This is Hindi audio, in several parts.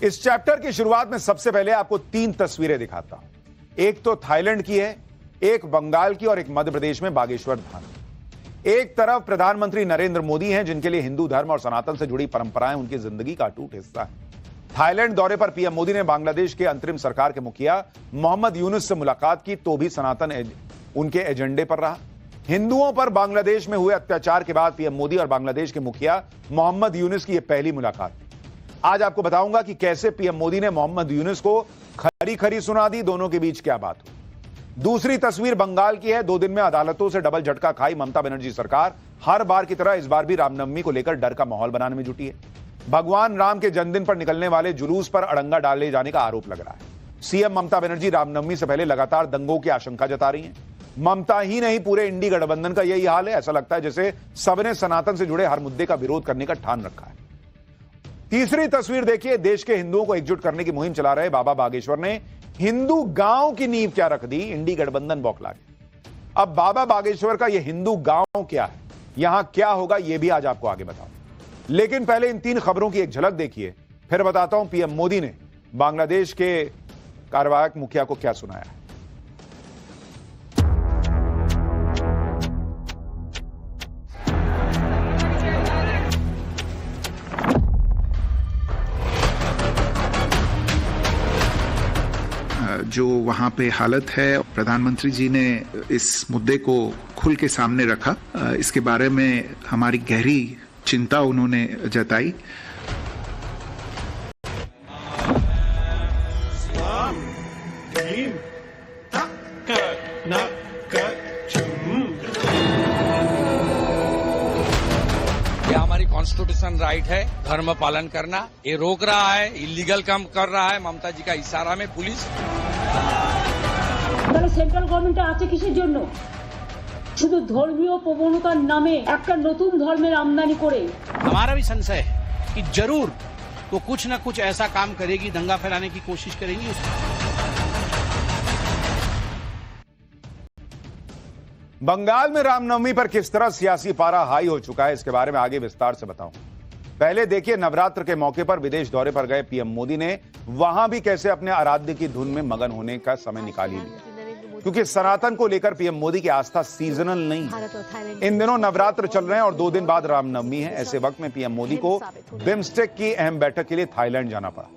इस चैप्टर की शुरुआत में सबसे पहले आपको 3 तस्वीरें दिखाता हूं। एक तो थाईलैंड की है, एक बंगाल की और एक मध्य प्रदेश में बागेश्वर धाम। एक तरफ प्रधानमंत्री नरेंद्र मोदी हैं, जिनके लिए हिंदू धर्म और सनातन से जुड़ी परंपराएं उनकी जिंदगी का अटूट हिस्सा है। थाईलैंड दौरे पर पीएम मोदी ने बांग्लादेश के अंतरिम सरकार के मुखिया मोहम्मद यूनुस से मुलाकात की, तो भी सनातन उनके एजेंडे पर रहा। हिंदुओं पर बांग्लादेश में हुए अत्याचार के बाद पीएम मोदी और बांग्लादेश के मुखिया मोहम्मद यूनुस की यह पहली मुलाकात थी। आज आपको बताऊंगा कि कैसे पीएम मोदी ने मोहम्मद यूनुस को खरी खरी सुना दी, दोनों के बीच क्या बात हुई। दूसरी तस्वीर बंगाल की है। 2 दिन में अदालतों से डबल झटका खाई ममता बनर्जी सरकार। हर बार की तरह इस बार भी रामनवमी को लेकर डर का माहौल बनाने में जुटी है। भगवान राम के जन्मदिन पर निकलने वाले जुलूस पर अड़ंगा डाले जाने का आरोप लग रहा है। सीएम ममता बनर्जी रामनवमी से पहले लगातार दंगों की आशंका जता रही हैं। ममता ही नहीं, पूरे इंडी गठबंधन का यही हाल है। ऐसा लगता है जैसे सबने सनातन से जुड़े हर मुद्दे का विरोध करने का ठान रखा है। तीसरी तस्वीर देखिए। देश के हिंदुओं को एकजुट करने की मुहिम चला रहे बाबा बागेश्वर ने हिंदू गांव की नींव क्या रख दी, इंडी गठबंधन बौखला गया। अब बाबा बागेश्वर का यह हिंदू गांव क्या है, यहां क्या होगा, यह भी आज आपको आगे बताऊं। लेकिन पहले इन 3 खबरों की एक झलक देखिए, फिर बताता हूं पीएम मोदी ने बांग्लादेश के कार्यवाहक मुखिया को क्या सुनाया है। जो वहाँ पे हालत है, प्रधानमंत्री जी ने इस मुद्दे को खुल के सामने रखा। इसके बारे में हमारी गहरी चिंता उन्होंने जताई। हमारी कॉन्स्टिट्यूशन राइट है धर्म पालन करना। ये रोक रहा है, इलीगल काम कर रहा है ममता जी का इशारा में पुलिस। সেন্ট্রাল গভর্নমেন্টে আছে কিসের জন্য? শুধু ধর্মীয় প্রবণতার নামে একটা নতুন ধর্মের আমদানি করে। हमारा भी संशय है कि जरूर वो कुछ न कुछ ऐसा काम करेगी, दंगा फैलाने की कोशिश करेगी। बंगाल में रामनवमी पर किस तरह सियासी पारा हाई हो चुका है, इसके बारे में आगे विस्तार से बताऊं। पहले देखिए, नवरात्र के मौके पर विदेश दौरे पर गए पीएम मोदी ने वहां भी कैसे अपने आराध्य की धुन में मगन होने का समय निकाल ही लिया, क्योंकि सनातन को लेकर पीएम मोदी की आस्था सीजनल नहीं है। इन दिनों नवरात्र चल रहे हैं और 2 दिन बाद रामनवमी है। ऐसे वक्त में पीएम मोदी को बिम्स्टेक की अहम बैठक के लिए थाईलैंड जाना पड़ा।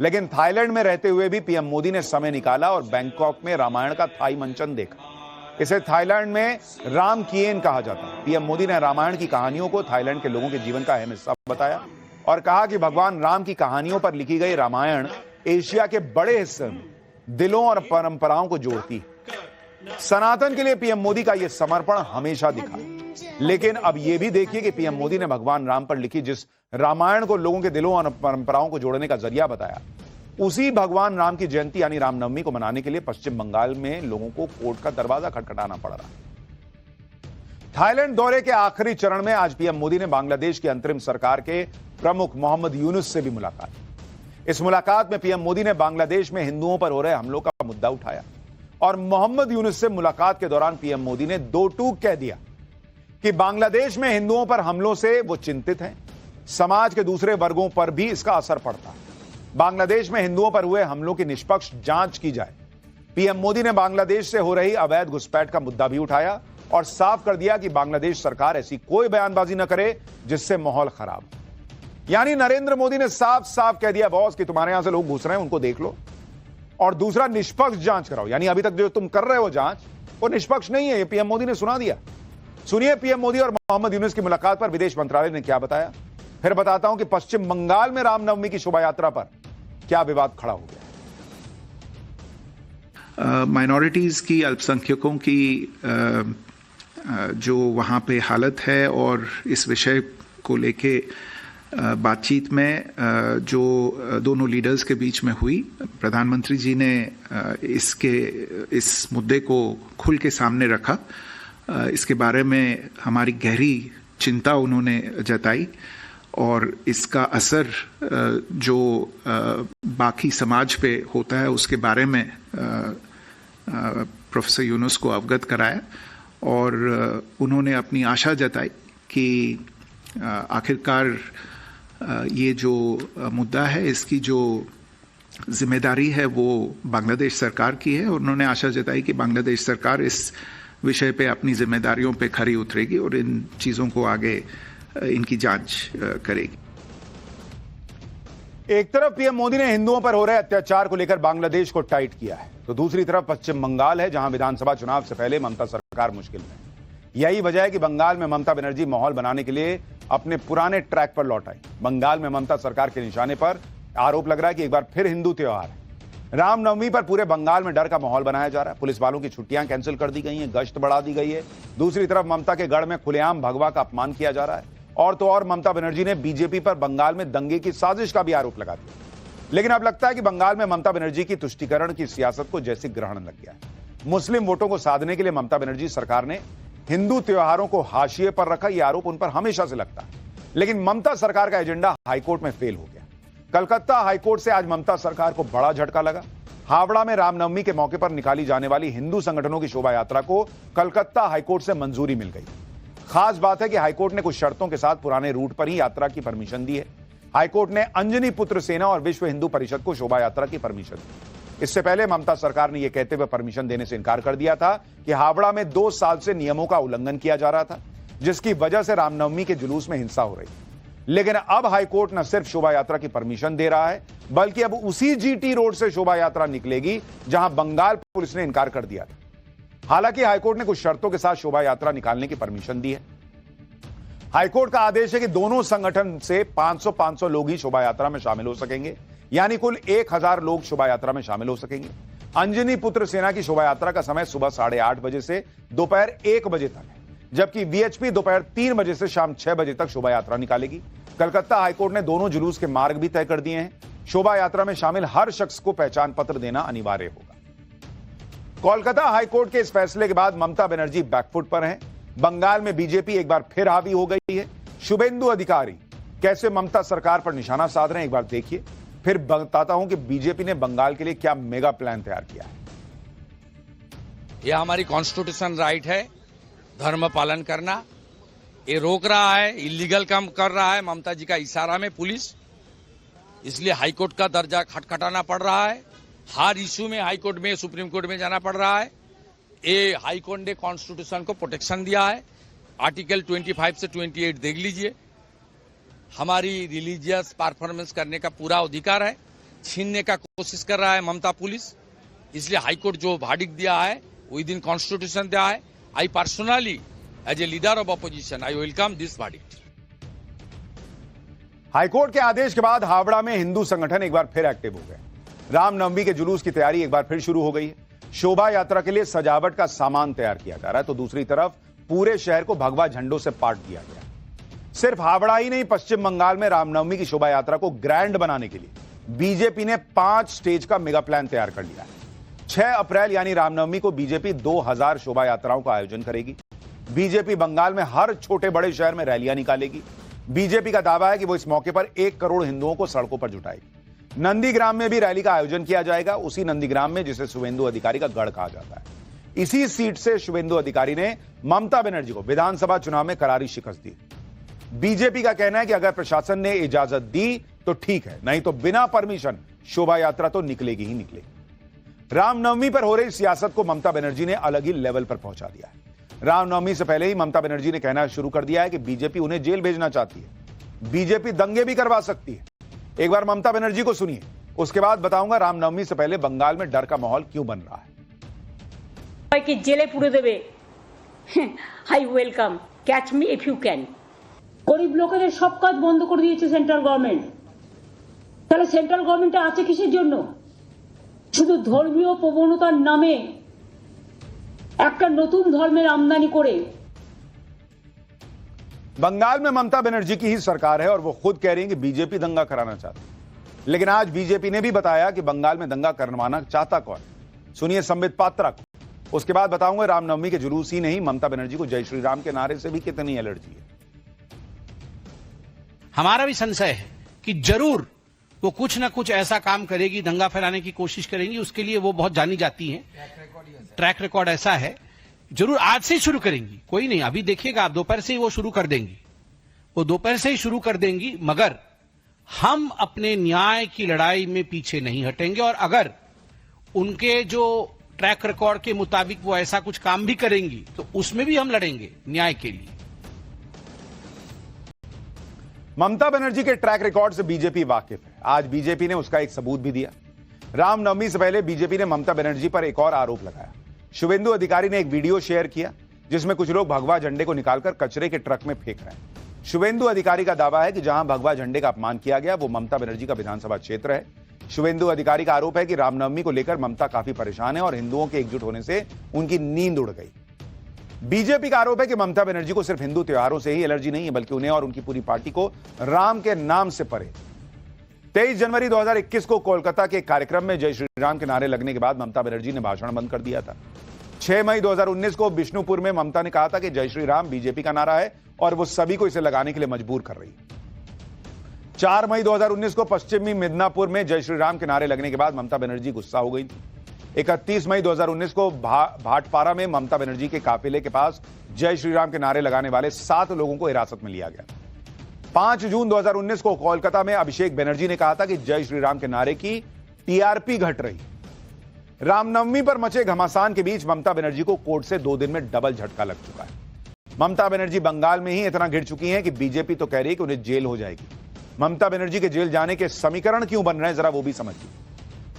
लेकिन थाईलैंड में रहते हुए भी पीएम मोदी ने समय निकाला और बैंकॉक में रामायण का थाई मंचन देखा। इसे थाईलैंड में राम किएन कहा जाता है। पीएम मोदी ने रामायण की कहानियों को थाईलैंड के लोगों के जीवन का अहम हिस्सा बताया और कहा कि भगवान राम की कहानियों पर लिखी गई रामायण एशिया के बड़े हिस्से में दिलों और परंपराओं को जोड़ती है। सनातन के लिए पीएम मोदी का यह समर्पण हमेशा दिखा। लेकिन अब यह भी देखिए कि पीएम मोदी ने भगवान राम पर लिखी जिस रामायण को लोगों के दिलों और परंपराओं को जोड़ने का जरिया बताया, उसी भगवान राम की जयंती यानी रामनवमी को मनाने के लिए पश्चिम बंगाल में लोगों को कोर्ट का दरवाजा खटखटाना पड़ रहा है। थाईलैंड दौरे के आखिरी चरण में आज पीएम मोदी ने बांग्लादेश की अंतरिम सरकार के प्रमुख मोहम्मद यूनुस से भी मुलाकात की। इस मुलाकात में पीएम मोदी ने बांग्लादेश में हिंदुओं पर हो रहे हमलों का मुद्दा उठाया और मोहम्मद यूनुस से मुलाकात के दौरान पीएम मोदी ने 2 टूक कह दिया कि बांग्लादेश में हिंदुओं पर हमलों से वो चिंतित हैं, समाज के दूसरे वर्गों पर भी इसका असर पड़ता है। बांग्लादेश में हिंदुओं पर हुए हमलों की निष्पक्ष जांच की जाए। पीएम मोदी ने बांग्लादेश से हो रही अवैध घुसपैठ का मुद्दा भी उठाया और साफ कर दिया कि बांग्लादेश सरकार ऐसी कोई बयानबाजी न करे जिससे माहौल खराब हो। यानी नरेंद्र मोदी ने साफ साफ कह दिया, बॉस, कि तुम्हारे यहां से लोग घुस रहे हैं, उनको देख लो। और दूसरा, निष्पक्ष जांच कराओ। यानी अभी तक जो तुम कर रहे हो जांच, वो निष्पक्ष नहीं है, ये पीएम मोदी ने सुना दिया। सुनिए पीएम मोदी और मोहम्मद यूनुस की मुलाकात पर विदेश मंत्रालय ने क्या बताया। फिर बताता हूं कि पश्चिम बंगाल में रामनवमी की शोभा यात्रा पर क्या विवाद खड़ा हो गया। माइनॉरिटीज की, अल्पसंख्यकों की जो वहाँ पे हालत है और इस विषय को लेके बातचीत में जो दोनों लीडर्स के बीच में हुई, प्रधानमंत्री जी ने इस मुद्दे को खुल के सामने रखा। इसके बारे में हमारी गहरी चिंता उन्होंने जताई और इसका असर जो बाकी समाज पे होता है उसके बारे में प्रोफेसर यूनुस को अवगत कराया और उन्होंने अपनी आशा जताई कि आखिरकार ये जो मुद्दा है, इसकी जो जिम्मेदारी है वो बांग्लादेश सरकार की है, और उन्होंने आशा जताई कि बांग्लादेश सरकार इस विषय पे अपनी जिम्मेदारियों पे खरी उतरेगी और इन चीज़ों को आगे इनकी जांच करेगी। एक तरफ पीएम मोदी ने हिंदुओं पर हो रहे अत्याचार को लेकर बांग्लादेश को टाइट किया है, तो दूसरी तरफ पश्चिम बंगाल है, जहां विधानसभा चुनाव से पहले ममता सरकार मुश्किल में है। यही वजह है कि बंगाल में ममता बनर्जी माहौल बनाने के लिए अपने पुराने ट्रैक पर लौट आई। बंगाल में ममता सरकार के निशाने पर आरोप लग रहा है कि एक बार फिर हिंदू त्योहार है। रामनवमी पर पूरे बंगाल में डर का माहौल बनाया जा रहा है। पुलिस वालों की छुट्टियां कैंसिल कर दी गई हैं, गश्त बढ़ा दी गई है। दूसरी तरफ ममता के गढ़ में खुलेआम भगवा का अपमान किया जा रहा है। और तो और ममता बनर्जी ने बीजेपी पर बंगाल में दंगे की साजिश का भी आरोप लगा दिया। लेकिन अब लगता है कि बंगाल में ममता बनर्जी की तुष्टीकरण की सियासत को जैसे ग्रहण लग गया है। मुस्लिम वोटों को साधने के लिए ममता बनर्जी सरकार ने हिंदू त्योहारों को हाशिए पर रखा। यह आरोप उन पर हमेशा से लगता है, लेकिन ममता सरकार का एजेंडा हाईकोर्ट में फेल हो गया। कलकत्ता हाईकोर्ट से आज ममता सरकार को बड़ा झटका लगा। हावड़ा में रामनवमी के मौके पर निकाली जाने वाली हिंदू संगठनों की शोभा यात्रा को कलकत्ता हाईकोर्ट से मंजूरी मिल गई। खास बात है कि हाईकोर्ट ने कुछ शर्तों के साथ पुराने रूट पर ही यात्रा की परमिशन दी है। हाईकोर्ट ने अंजनी पुत्र सेना और विश्व हिंदू परिषद को शोभा यात्रा की परमिशन दी। इससे पहले ममता सरकार ने यह कहते हुए परमिशन देने से इनकार कर दिया था कि हावड़ा में 2 साल से नियमों का उल्लंघन किया जा रहा था, जिसकी वजह से रामनवमी के जुलूस में हिंसा हो रही थी। लेकिन अब हाईकोर्ट न सिर्फ शोभा यात्रा की परमिशन दे रहा है, बल्कि अब उसी जीटी रोड से शोभा यात्रा निकलेगी जहां बंगाल पुलिस ने इनकार कर दिया था। हालांकि हाईकोर्ट ने कुछ शर्तों के साथ शोभा यात्रा निकालने की परमिशन दी है। हाईकोर्ट का आदेश है कि दोनों संगठन से 500 लोग ही शोभा यात्रा में शामिल हो सकेंगे, यानी कुल 1000 लोग शोभा यात्रा में शामिल हो सकेंगे। अंजनी पुत्र सेना की शोभा यात्रा का समय सुबह 8:30 बजे से दोपहर 1 बजे तक है, जबकि वीएचपी दोपहर 3 बजे से शाम 6 बजे तक शोभा यात्रा निकालेगी। कलकत्ता हाईकोर्ट ने दोनों जुलूस के मार्ग भी तय कर दिए हैं। शोभा यात्रा में शामिल हर शख्स को पहचान पत्र देना अनिवार्य होगा। कोलकाता हाईकोर्ट के इस फैसले के बाद ममता बनर्जी बैकफुट पर हैं। बंगाल में बीजेपी एक बार फिर हावी हो गई है। शुभेंदु अधिकारी कैसे ममता सरकार पर निशाना साध रहे हैं, एक बार देखिए, फिर बताता हूं कि बीजेपी ने बंगाल के लिए क्या मेगा प्लान तैयार किया है। यह हमारी कॉन्स्टिट्यूशन राइट है, धर्म पालन करना। ये रोक रहा है, इलीगल काम कर रहा है ममता जी का इशारा में पुलिस, इसलिए हाईकोर्ट का दर्जा खटखटाना पड़ रहा है। हर इश्यू में हाईकोर्ट में, सुप्रीम कोर्ट में जाना पड़ रहा है। ये हाईकोर्ट ने कॉन्स्टिट्यूशन को प्रोटेक्शन दिया है। आर्टिकल 25 से 28 देख लीजिए। हमारी रिलीजियस परफॉर्मेंस करने का पूरा अधिकार है, छीनने का कोशिश कर रहा है ममता पुलिस। इसलिए हाईकोर्ट जो वर्डिक्ट दिया है विद इन कॉन्स्टिट्यूशन दिया है। I personally as a leader of opposition I welcome this verdict. High court के आदेश के बाद हावड़ा में हिंदू संगठन एक बार फिर एक्टिव हो गए। रामनवमी के जुलूस की तैयारी एक बार फिर शुरू हो गई है। शोभा यात्रा के लिए सजावट का सामान तैयार किया जा रहा है, तो दूसरी तरफ पूरे शहर को भगवा झंडों से पाट दिया गया। सिर्फ हावड़ा ही नहीं, पश्चिम बंगाल में रामनवमी की शोभा यात्रा को ग्रैंड बनाने के लिए बीजेपी ने 5 स्टेज का मेगा प्लान तैयार कर लिया है। 6 अप्रैल यानी रामनवमी को बीजेपी 2000 शोभा यात्राओं का आयोजन करेगी। बीजेपी बंगाल में हर छोटे बड़े शहर में रैलियां निकालेगी। बीजेपी का दावा है कि वो इस मौके पर 1 करोड़ हिंदुओं को सड़कों पर जुटाएगी। नंदीग्राम में भी रैली का आयोजन किया जाएगा, उसी नंदीग्राम में जिसे शुभेंदु अधिकारी का गढ़ कहा जाता है। इसी सीट से शुभेंदु अधिकारी ने ममता बनर्जी को विधानसभा चुनाव में करारी शिकस्त दी। बीजेपी का कहना है कि अगर प्रशासन ने इजाजत दी तो ठीक है, नहीं तो बिना परमिशन शोभा यात्रा तो निकलेगी ही निकलेगी। रामनवमी पर हो रही सियासत को ममता बनर्जी ने अलग ही लेवल पर पहुंचा दिया है। रामनवमी से पहले ही ममता बनर्जी ने कहना शुरू कर दिया है कि बीजेपी उन्हें जेल भेजना चाहती है। बीजेपी दंगे भी करवा सकती है। एक बार ममता बनर्जी को सुनिए, उसके बाद बताऊंगा रामनवमी से पहले बंगाल में डर का माहौल क्यों बन रहा है। कि जेले पुरे देवे, I welcome, catch me if you can. गरीब लोकेদের সব কাজ বন্ধ করে দিয়েছে সেন্ট্রাল গভর্নমেন্ট। তাহলে সেন্ট্রাল গভর্নমেন্টে আছে কিসের জন্য? শুধু ধর্মীয় প্রবণতার নামে একটা নতুন ধর্মের আমদানি করে। बंगाल में ममता बनर्जी की ही सरकार है और वो खुद कह रही है कि बीजेपी दंगा कराना चाहती है। लेकिन आज बीजेपी ने भी बताया कि बंगाल में दंगा करवाना चाहता कौन। सुनिए संबित पात्रा को, उसके बाद बताऊंगा रामनवमी के जुलूस ही नहीं, ममता बनर्जी को जय श्री राम के नारे से भी कितनी एलर्जी है। हमारा भी संशय है कि जरूर वो कुछ ना कुछ ऐसा काम करेगी, दंगा फैलाने की कोशिश करेंगी। उसके लिए वो बहुत जानी जाती हैं। ट्रैक रिकॉर्ड ऐसा है, जरूर आज से ही शुरू करेंगी। कोई नहीं, अभी देखिएगा आप, दोपहर से ही वो शुरू कर देंगी। वो दोपहर से ही शुरू कर देंगी, मगर हम अपने न्याय की लड़ाई में पीछे नहीं हटेंगे, और अगर उनके जो ट्रैक रिकॉर्ड के मुताबिक वो ऐसा कुछ काम भी करेंगी तो उसमें भी हम लड़ेंगे न्याय के लिए। ममता बनर्जी के ट्रैक रिकॉर्ड से बीजेपी वाकिफ है। आज बीजेपी ने उसका एक सबूत भी दिया। रामनवमी से पहले बीजेपी ने ममता बनर्जी पर एक और आरोप लगाया। शुभेंदु अधिकारी ने एक वीडियो शेयर किया जिसमें कुछ लोग भगवा झंडे को निकालकर कचरे के ट्रक में फेंक रहे हैं। शुभेंदु अधिकारी का दावा है कि जहां भगवा झंडे का अपमान किया गया वो ममता बनर्जी का विधानसभा क्षेत्र है। शुभेंदु अधिकारी का आरोप है कि रामनवमी को लेकर ममता काफी परेशान है और हिंदुओं के एकजुट होने से उनकी नींद उड़ गई। बीजेपी का आरोप है कि ममता बनर्जी को सिर्फ हिंदू त्योहारों से ही एलर्जी नहीं है, बल्कि उन्हें और उनकी पूरी पार्टी को राम के नाम से परे। 23 जनवरी 2021 को कोलकाता के कार्यक्रम में जय श्री राम के नारे लगने के बाद ममता बनर्जी ने भाषण बंद कर दिया था। 6 मई 2019 को बिष्णुपुर में ममता ने कहा था कि जय श्री राम बीजेपी का नारा है और वो सभी को इसे लगाने के लिए मजबूर कर रही है। 4 मई 2019 को पश्चिमी मिदनापुर में जय श्री राम के नारे लगने के बाद ममता बनर्जी गुस्सा हो गई थी। 31 मई 2019 को भाटपारा में ममता बनर्जी के काफिले के पास जय श्री राम के नारे लगाने वाले 7 लोगों को हिरासत में लिया गया। 5 जून 2019 को कोलकाता में अभिषेक बनर्जी ने कहा था कि जय श्री राम के नारे की टीआरपी घट रही। रामनवमी पर मचे घमासान के बीच ममता बनर्जी को कोर्ट से 2 दिन में डबल झटका लग चुका है। ममता बनर्जी बंगाल में ही इतना घिर चुकी हैं कि बीजेपी तो कह रही है कि उन्हें जेल हो जाएगी। ममता बनर्जी के जेल जाने के समीकरण क्यों बन रहे हैं, जरा वो भी समझिए।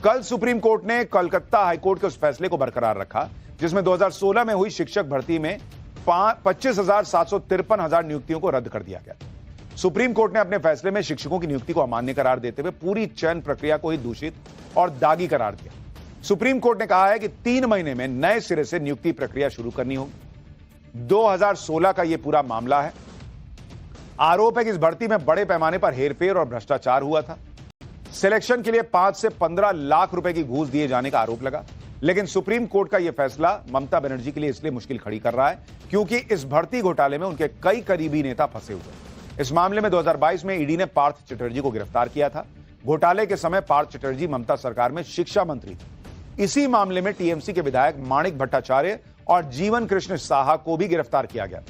कल सुप्रीम कोर्ट ने कलकत्ता हाईकोर्ट के उस फैसले को बरकरार रखा जिसमें 2016 में हुई शिक्षक भर्ती में 25,753 नियुक्तियों को रद्द कर दिया गया। सुप्रीम कोर्ट ने अपने फैसले में शिक्षकों की नियुक्ति को अमान्य करार देते हुए पूरी चयन प्रक्रिया को ही दूषित और दागी करार दिया। सुप्रीम कोर्ट ने कहा है कि 3 महीने में नए सिरे से नियुक्ति प्रक्रिया शुरू करनी होगी। 2016 का यह पूरा मामला है। आरोप है कि इस भर्ती में बड़े पैमाने पर हेरफेर और भ्रष्टाचार हुआ था। सिलेक्शन के लिए 5 से 15 लाख रुपए की घूस दिए जाने का आरोप लगा। लेकिन सुप्रीम कोर्ट का यह फैसला ममता बनर्जी के लिए इसलिए मुश्किल खड़ी कर रहा है क्योंकि इस भर्ती घोटाले में उनके कई करीबी नेता फंसे हुए। इस मामले में 2022 में ईडी ने पार्थ चटर्जी को गिरफ्तार किया था। घोटाले के समय पार्थ चटर्जी ममता सरकार में शिक्षा मंत्री थे। इसी मामले में टीएमसी के विधायक माणिक भट्टाचार्य और जीवन कृष्ण साहा को भी गिरफ्तार किया गया।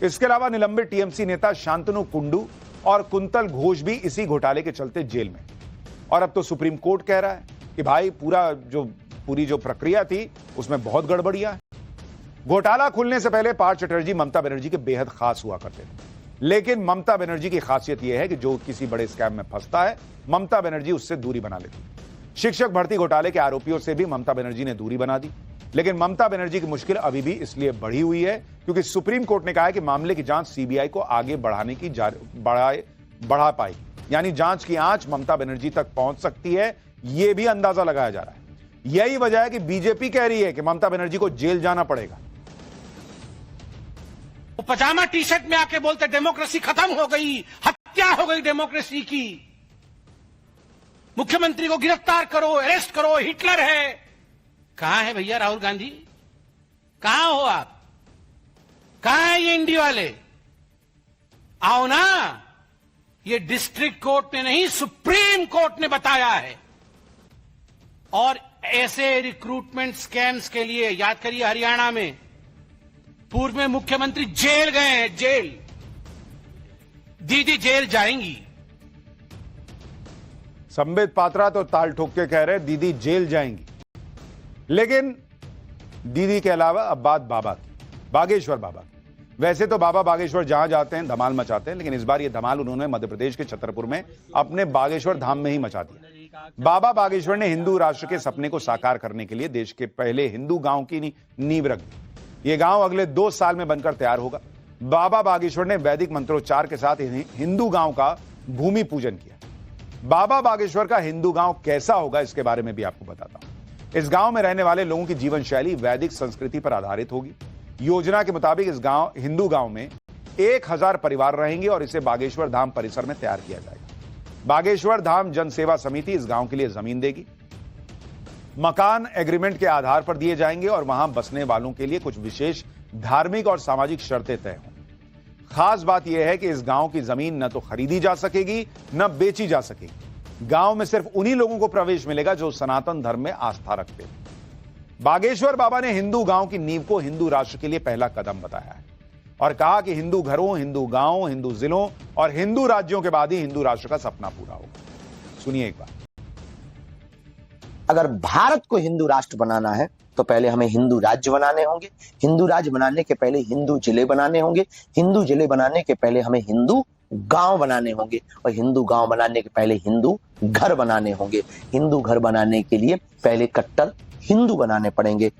इसके अलावा निलंबित टीएमसी नेता शांतनु कुंडू और कुंतल घोष भी इसी घोटाले के चलते जेल में। और अब तो सुप्रीम कोर्ट कह रहा है कि भाई पूरी जो प्रक्रिया थी उसमें बहुत गड़बड़ियां है। घोटाला खुलने से पहले पार्थ चटर्जी ममता बनर्जी के बेहद खास हुआ करते थे। लेकिन ममता बनर्जी की खासियत यह है कि जो किसी बड़े स्कैम में फंसता है ममता बनर्जी उससे दूरी बना लेती। शिक्षक भर्ती घोटाले के आरोपियों से भी ममता बनर्जी ने दूरी बना दी। लेकिन ममता बनर्जी की मुश्किल अभी भी इसलिए बढ़ी हुई है क्योंकि सुप्रीम कोर्ट ने कहा है कि मामले की जांच सीबीआई को आगे बढ़ाने की बढ़ा पाएगी, यानी जांच की आंच ममता बनर्जी तक पहुंच सकती है, यह भी अंदाजा लगाया जा रहा है। यही वजह है कि बीजेपी कह रही है कि ममता बनर्जी को जेल जाना पड़ेगा। वो पजामा टी शर्ट में आके बोलते डेमोक्रेसी खत्म हो गई, हत्या हो गई डेमोक्रेसी की, मुख्यमंत्री को गिरफ्तार करो, अरेस्ट करो, हिटलर है। कहां है भैया राहुल गांधी? कहां हो आप? कहां है ये इंडी वाले? आओ ना। ये डिस्ट्रिक्ट कोर्ट ने नहीं, सुप्रीम कोर्ट ने बताया है। और ऐसे रिक्रूटमेंट स्कैम्स के लिए याद करिए, हरियाणा में पूर्व में मुख्यमंत्री जेल गए हैं, जेल। दीदी जेल जाएंगी। संबित पात्रा तो ताल ठोक के कह रहे दीदी जेल जाएंगी। लेकिन दीदी के अलावा अब बात बाबा की, बागेश्वर बाबा की। वैसे तो बाबा बागेश्वर जहां जाते हैं धमाल मचाते हैं, लेकिन इस बार ये धमाल उन्होंने मध्य प्रदेश के छतरपुर में अपने बागेश्वर धाम में ही मचा दिया। बाबा बागेश्वर ने हिंदू राष्ट्र के सपने को साकार करने के लिए देश के पहले हिंदू गांव की नींव रख दी। ये गांव अगले 2 साल में बनकर तैयार होगा। बाबा बागेश्वर ने वैदिक मंत्रोच्चार के साथ हिंदू गांव का भूमि पूजन किया। बाबा बागेश्वर का हिंदू गांव कैसा होगा इसके बारे में भी आपको बताता हूं। इस गांव में रहने वाले लोगों की जीवन शैली वैदिक संस्कृति पर आधारित होगी। योजना के मुताबिक इस हिंदू गांव में 1000 परिवार रहेंगे और इसे बागेश्वर धाम परिसर में तैयार किया जाएगा। बागेश्वर धाम जन सेवा समिति इस गांव के लिए जमीन देगी। मकान एग्रीमेंट के आधार पर दिए जाएंगे और वहां बसने वालों के लिए कुछ विशेष धार्मिक और सामाजिक शर्तें तय होंगी। खास बात यह है कि इस गांव की जमीन न तो खरीदी जा सकेगी न बेची जा सकेगी। गांव में सिर्फ उन्हीं लोगों को प्रवेश मिलेगा जो सनातन धर्म में आस्था रखते हैं। बागेश्वर बाबा ने हिंदू गांव की नींव को हिंदू राष्ट्र के लिए पहला कदम बताया है। और कहा कि हिंदू घरों, हिंदू गांवों, हिंदू जिलों और हिंदू राज्यों के बाद ही हिंदू राष्ट्र का सपना पूरा होगा। सुनिए एक बार। अगर भारत को हिंदू राष्ट्र बनाना है तो पहले हमें हिंदू राज्य बनाने होंगे। हिंदू राज्य बनाने के पहले हिंदू जिले बनाने होंगे। हिंदू जिले बनाने के पहले हमें हिंदू गांव बनाने होंगे और हिंदू गांव बनाने के पहले हिंदू घर बनाने होंगे। हिंदू घर बनाने के लिए पहले कट्टर हिंदू बनाने पड़ेंगे।